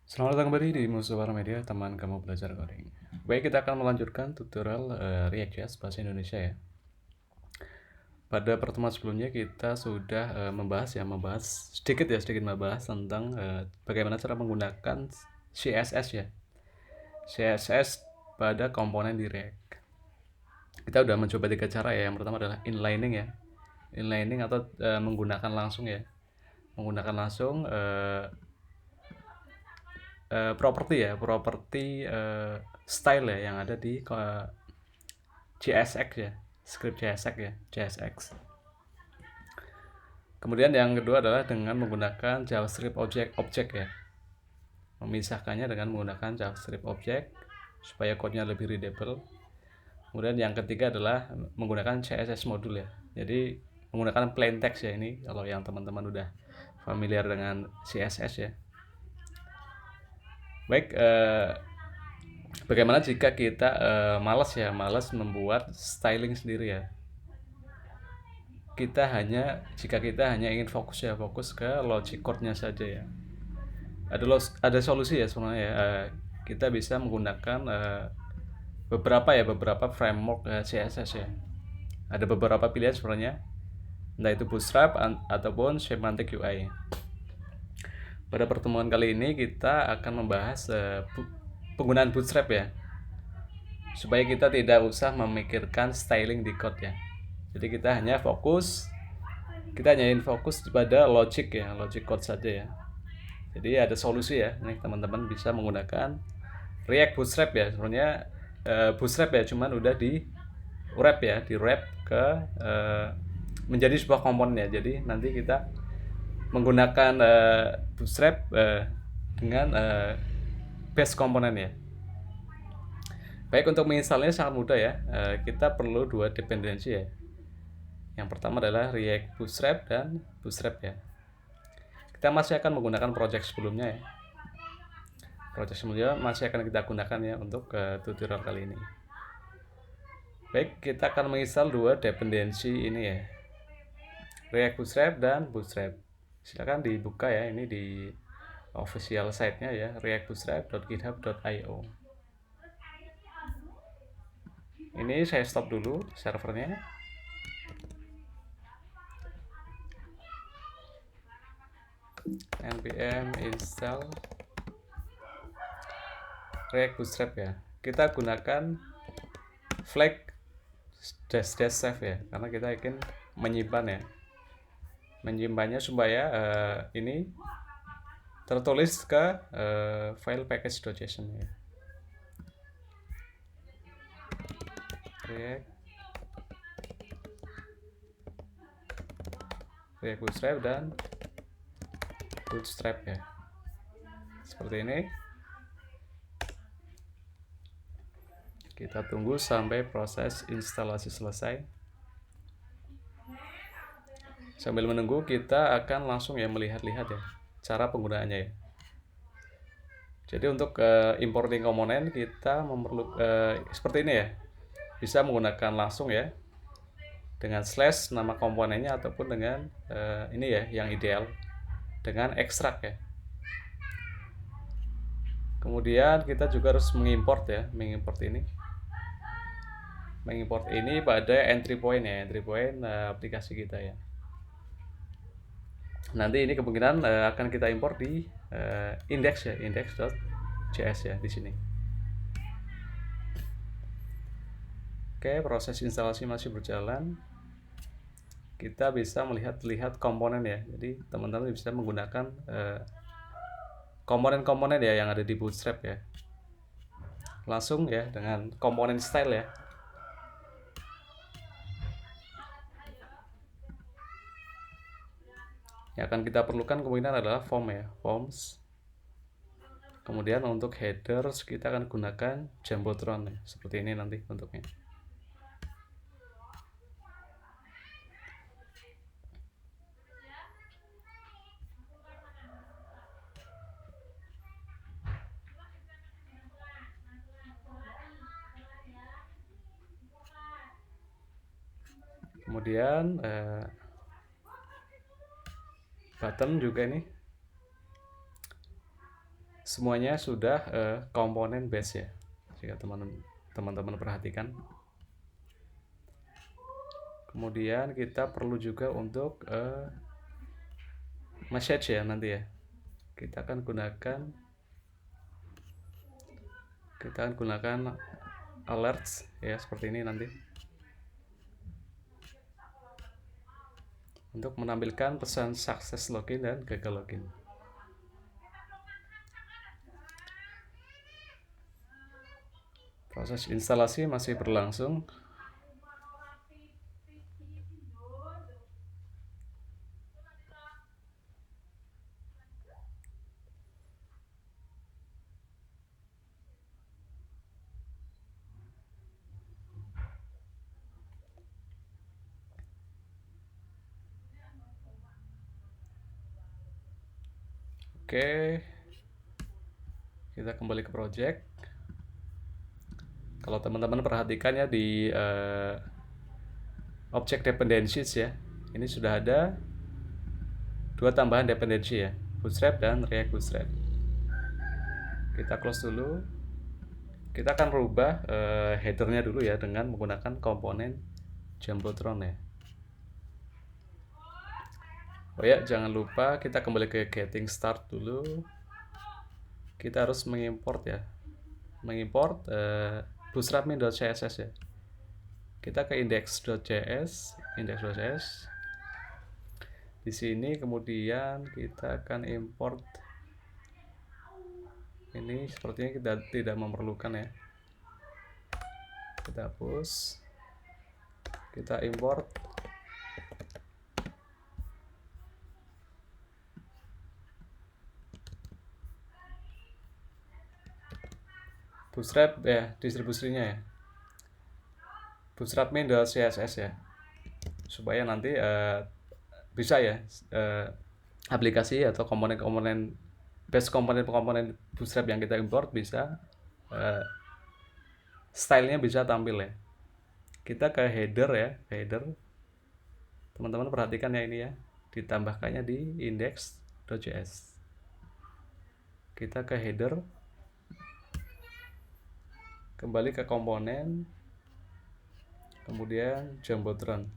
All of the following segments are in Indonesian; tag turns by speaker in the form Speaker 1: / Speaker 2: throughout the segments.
Speaker 1: Selamat datang kembali di Musuh Media, teman kamu belajar coding. Baik, kita akan melanjutkan tutorial React.js bahasa Indonesia ya. Pada pertemuan sebelumnya kita sudah membahas sedikit membahas tentang bagaimana cara menggunakan CSS ya. CSS pada komponen di React. Kita udah mencoba 3 cara ya. Yang pertama adalah inlining ya. Inlining atau menggunakan langsung ya. Menggunakan langsung properti style ya yang ada di JSX ya, script JSX ya, JSX. Kemudian yang kedua adalah dengan menggunakan JavaScript object ya, memisahkannya dengan menggunakan JavaScript object supaya code-nya lebih readable. Kemudian yang ketiga adalah menggunakan CSS modul ya, jadi menggunakan plain text ya, ini kalau yang teman-teman udah familiar dengan CSS ya. Baik, bagaimana jika kita malas membuat styling sendiri ya? Jika kita hanya ingin fokus ke logic code-nya saja ya. Ada solusi ya sebenarnya ya. Kita bisa menggunakan beberapa framework CSS ya. Ada beberapa pilihan sebenarnya, entah itu Bootstrap ataupun Semantic UI. Pada pertemuan kali ini kita akan membahas penggunaan Bootstrap ya, supaya kita tidak usah memikirkan styling di code ya. Jadi kita hanya ingin fokus pada logic ya, logic code saja ya. Jadi ada solusi ya, nih teman-teman bisa menggunakan React Bootstrap ya. Sebenarnya Bootstrap ya, cuman udah di wrap ke menjadi sebuah komponen ya. Jadi nanti kita menggunakan Bootstrap dengan base komponen ya. Baik, untuk menginstalnya sangat mudah ya. Kita perlu 2 dependensi ya. Yang pertama adalah React Bootstrap dan Bootstrap ya. Kita masih akan menggunakan project sebelumnya ya. Project sebelumnya masih akan kita gunakan ya untuk tutorial kali ini. Baik, kita akan menginstal 2 dependensi ini ya, React Bootstrap dan Bootstrap. Silakan dibuka ya, ini di official site-nya ya, reactbootstrap.github.io. Ini saya stop dulu servernya. npm install React Bootstrap ya. Kita gunakan flag --save ya, karena kita ingin menyimpannya supaya ini tertulis ke file package.json ya. React Bootstrap dan Bootstrap ya, seperti ini. Kita tunggu sampai proses instalasi selesai. Sambil menunggu kita akan langsung ya melihat-lihat ya cara penggunaannya ya. Jadi untuk importing komponen kita memerlukan seperti ini ya, bisa menggunakan langsung ya dengan slash nama komponennya, ataupun dengan ini ya yang ideal dengan ekstrak ya. Kemudian kita juga harus mengimport ini pada entry point ya, aplikasi kita ya. Nanti ini kemungkinan akan kita import di index.js ya di sini. Oke, proses instalasi masih berjalan. Kita bisa melihat komponen ya. Jadi teman-teman bisa menggunakan komponen-komponen ya yang ada di Bootstrap ya. Langsung ya dengan komponen style ya. Yang akan kita perlukan kemungkinan adalah forms. Kemudian untuk headers kita akan gunakan Jumbotron ya, seperti ini nanti bentuknya. Kemudian button juga ini semuanya sudah komponen base ya, jika teman-teman perhatikan. Kemudian kita perlu juga untuk message ya nanti ya. Kita akan gunakan alerts ya, seperti ini nanti, untuk menampilkan pesan sukses login dan gagal login. Proses instalasi masih berlangsung. Oke, kita kembali ke project. Kalau teman-teman perhatikan ya di object dependencies ya, ini sudah ada 2 tambahan dependensi ya, Bootstrap dan React Bootstrap. Kita close dulu. Kita akan rubah headernya dulu ya dengan menggunakan komponen Jumbotron ya. Oh ya, jangan lupa kita kembali ke getting start dulu. Kita harus mengimport ya, bootstrap main.css ya. Kita ke index.js. Di sini kemudian kita akan import ini, sepertinya kita tidak memerlukan ya. Kita hapus. Kita import Bootstrap ya, distribusinya ya, Bootstrap main.css ya, supaya nanti bisa ya aplikasi atau komponen Bootstrap yang kita import bisa stylenya bisa tampil ya. Kita ke header ya, teman-teman perhatikan ya, ini ya ditambahkannya di index.js. Kita ke header, kembali ke komponen, kemudian Jumbotron.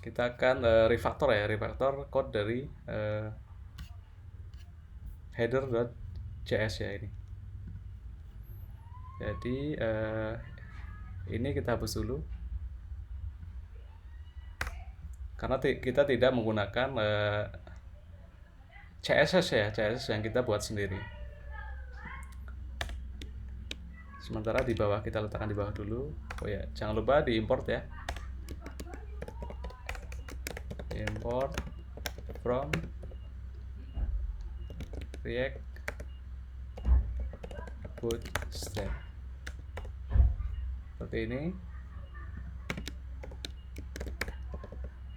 Speaker 1: Kita akan refactor code dari header.js ya ini. Jadi ini kita hapus dulu karena kita tidak menggunakan CSS yang kita buat sendiri. Sementara di bawah kita letakkan di bawah dulu. Oh ya, jangan lupa diimport ya. Import from React Bootstrap. Seperti ini.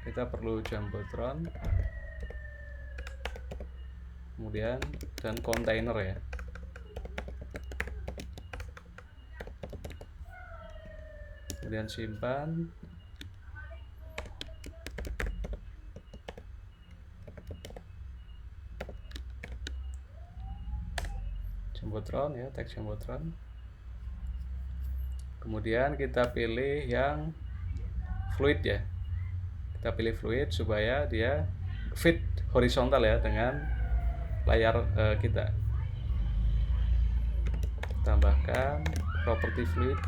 Speaker 1: Kita perlu Jumbotron, kemudian dan container ya. Kemudian simpan. Jumbotron ya, tag Jumbotron. Kemudian kita pilih yang fluid ya. Kita pilih fluid supaya dia fit horizontal ya dengan layar kita. Tambahkan property fluid.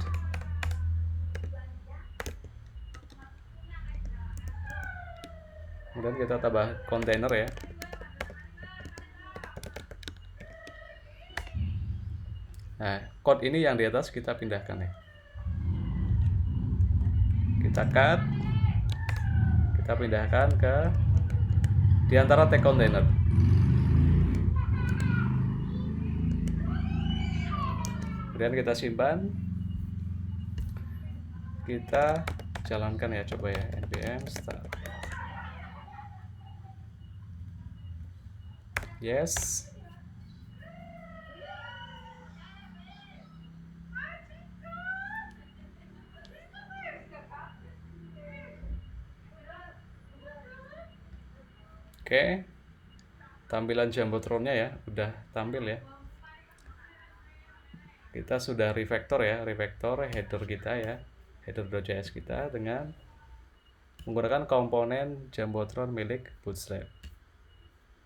Speaker 1: Kemudian kita tambah container ya. Nah, code ini yang di atas kita pindahkan ya. Kita cut. Kita pindahkan ke di antara tag container. Kemudian kita simpan. Kita jalankan ya, coba ya, npm start. Yes. Oke, tampilan Jumbotron-nya ya udah tampil ya. Kita sudah refactor ya, refactor header kita ya, header.js kita dengan menggunakan komponen Jumbotron milik Bootstrap.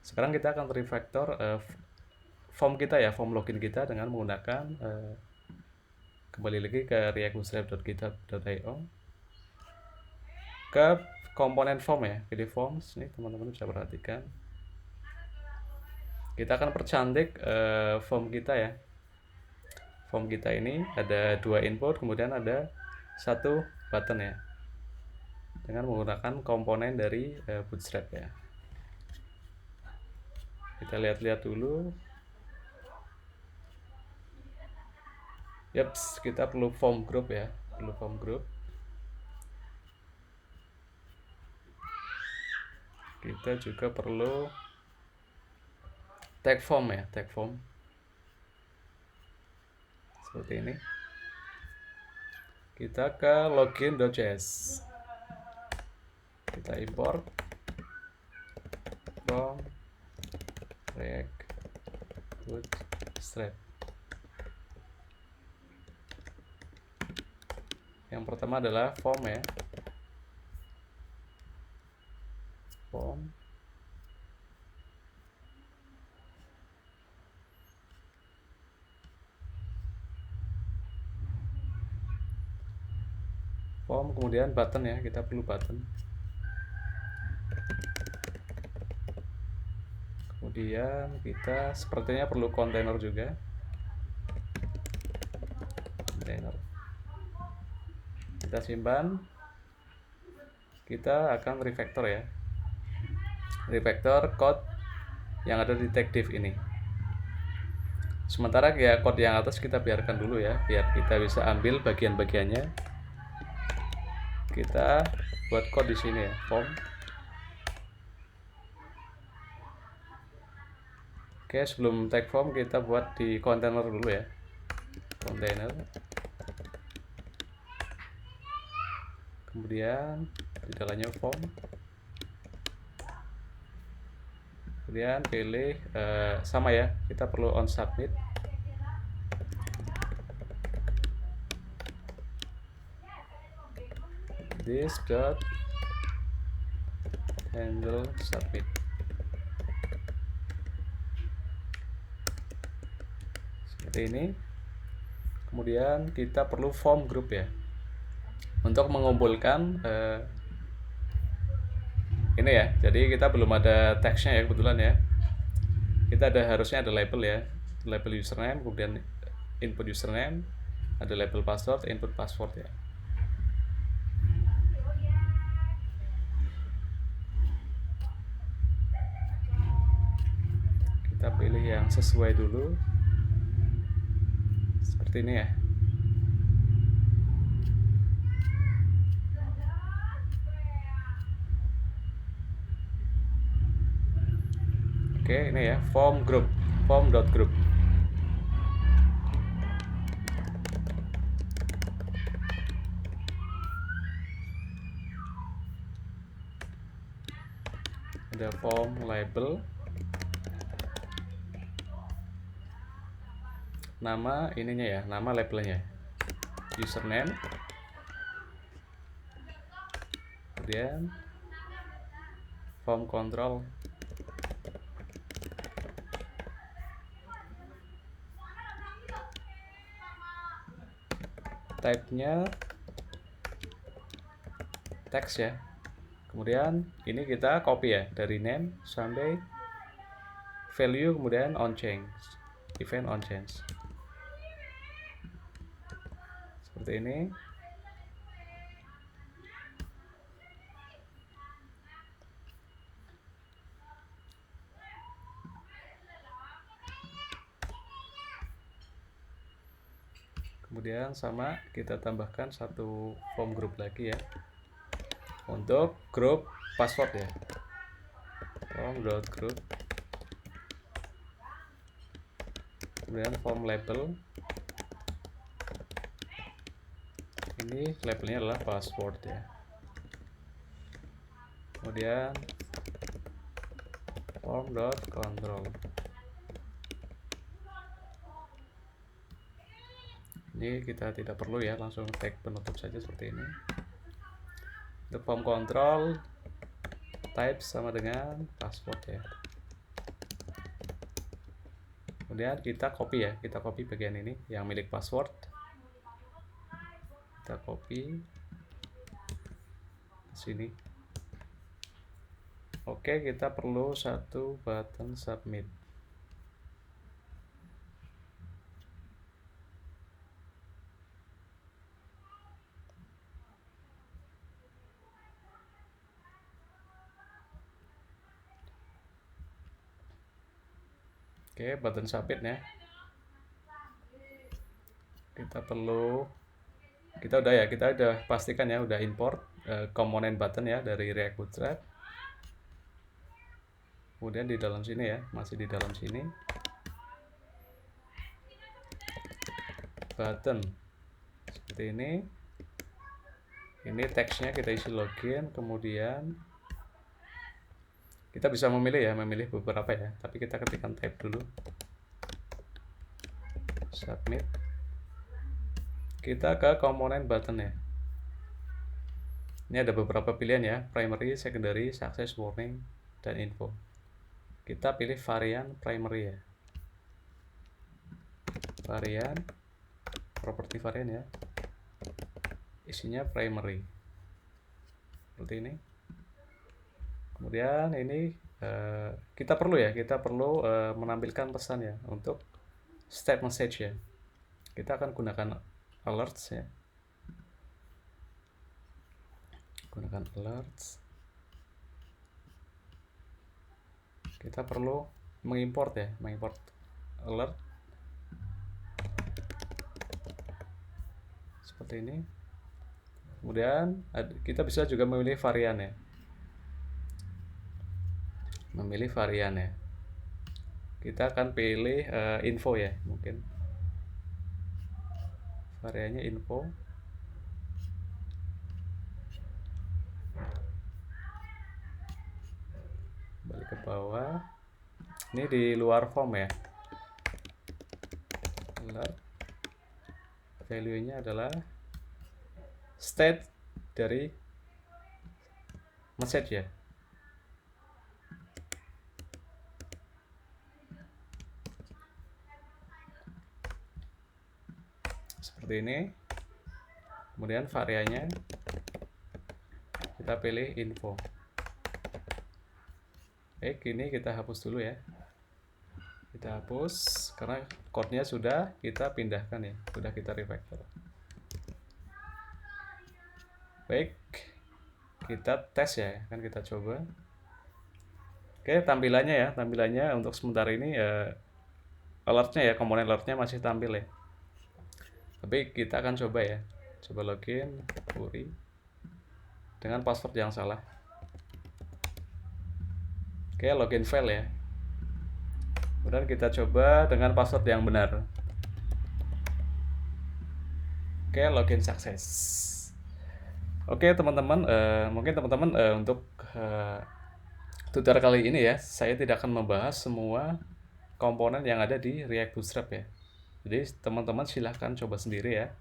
Speaker 1: Sekarang kita akan refactor form kita ya, form login kita dengan menggunakan kembali lagi ke react-bootstrap.github.io, ke komponen form ya, pilih forms. Nih teman-teman bisa perhatikan, kita akan percantik form kita ya. Form kita ini ada 2 input, kemudian ada 1 button ya, dengan menggunakan komponen dari Bootstrap ya. Kita lihat-lihat dulu. Yaps, kita perlu form group ya, perlu form group. Kita juga perlu tag form ya, tag form seperti ini. Kita ke login.js, kita import from React Bootstrap. Yang pertama adalah form ya, form. Form, kemudian button ya, kita perlu button. Kemudian kita sepertinya perlu container juga, container. Kita simpan, kita akan refactor ya, refactor code yang ada di tag div ini. Sementara ya code yang atas kita biarkan dulu ya, biar kita bisa ambil bagian-bagiannya. Kita buat code di sini ya, form. Oke, sebelum tag form kita buat di container dulu ya, container. Kemudian di dalamnya form. Kemudian pilih sama ya, kita perlu on submit. This dot handle submit. Seperti ini. Kemudian kita perlu form group ya, untuk mengumpulkan ini ya. Jadi kita belum ada teksnya ya kebetulan ya. Kita harusnya ada label ya, label username, kemudian input username, ada label password, input password ya. Kita pilih yang sesuai dulu, seperti ini ya. Oke, ini ya, form group, form.group. Ada form label, nama ininya ya, nama labelnya, username, kemudian form control, type-nya teks ya. Kemudian ini kita copy ya, dari name sampai value, kemudian on change, event on change, seperti ini. Kemudian sama kita tambahkan satu form group lagi ya, untuk grup password ya, form.group. Kemudian form label, ini labelnya adalah password ya. Kemudian form.control. Ini kita tidak perlu ya, langsung tag penutup saja seperti ini. Untuk form control type sama dengan password ya. Kemudian kita copy ya, kita copy bagian ini yang milik password. Kita copy ke sini. Oke, kita perlu satu button submit. Oke, button submit ya. Kita udah pastikan ya, udah import komponen button ya dari React Bootstrap. Kemudian di dalam sini ya, masih di dalam sini. Button seperti ini. Ini teksnya kita isi login, kemudian kita bisa memilih beberapa ya, tapi kita ketikkan type dulu. Submit. Kita ke komponen button ya. Ini ada beberapa pilihan ya, primary, secondary, success, warning, dan info. Kita pilih varian primary ya. Varian, properti varian ya. Isinya primary. Seperti ini. Kemudian ini kita perlu menampilkan pesan ya untuk state message ya. Kita akan gunakan alerts ya. Gunakan alerts. Kita perlu mengimport alert seperti ini. Kemudian kita bisa juga memilih varian ya. Kita akan pilih info ya, mungkin variannya info. Balik ke bawah. Ini di luar form ya. Alert. Value-nya adalah state dari message ya. Seperti ini. Kemudian variannya kita pilih info. Baik, ini kita hapus dulu ya. Kita hapus karena code-nya sudah kita pindahkan ya, sudah kita refactor. Baik, kita tes ya, kan kita coba. Oke, tampilannya untuk sementara ini alertnya ya, komponen alertnya masih tampil ya. Tapi kita akan coba ya, coba login query dengan password yang salah. Oke, login fail ya. Kemudian kita coba dengan password yang benar. Oke, login sukses. Oke teman-teman, mungkin teman-teman untuk tutorial kali ini ya, saya tidak akan membahas semua komponen yang ada di React Bootstrap ya. Jadi teman-teman silahkan coba sendiri ya.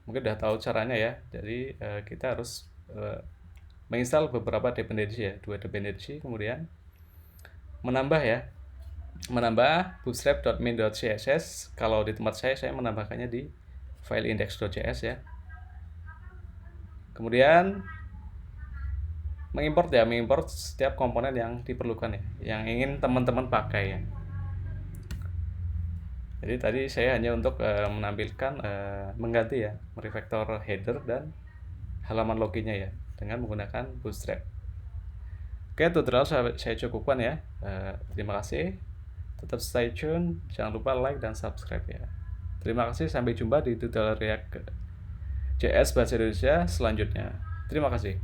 Speaker 1: Mungkin udah tahu caranya ya. Jadi kita harus menginstal beberapa dependensi ya, 2 dependensi, kemudian menambah bootstrap.main.css. Kalau di tempat saya menambahkannya di file index.js ya. Kemudian mengimport setiap komponen yang diperlukan ya, yang ingin teman-teman pakai ya. Jadi tadi saya hanya untuk menampilkan mengganti ya, merefactor header dan halaman loginnya ya dengan menggunakan Bootstrap. Oke, tutorial saya cukupkan ya. Terima kasih. Tetap stay tune, jangan lupa like dan subscribe ya. Terima kasih, sampai jumpa di tutorial React JS bahasa Indonesia selanjutnya. Terima kasih.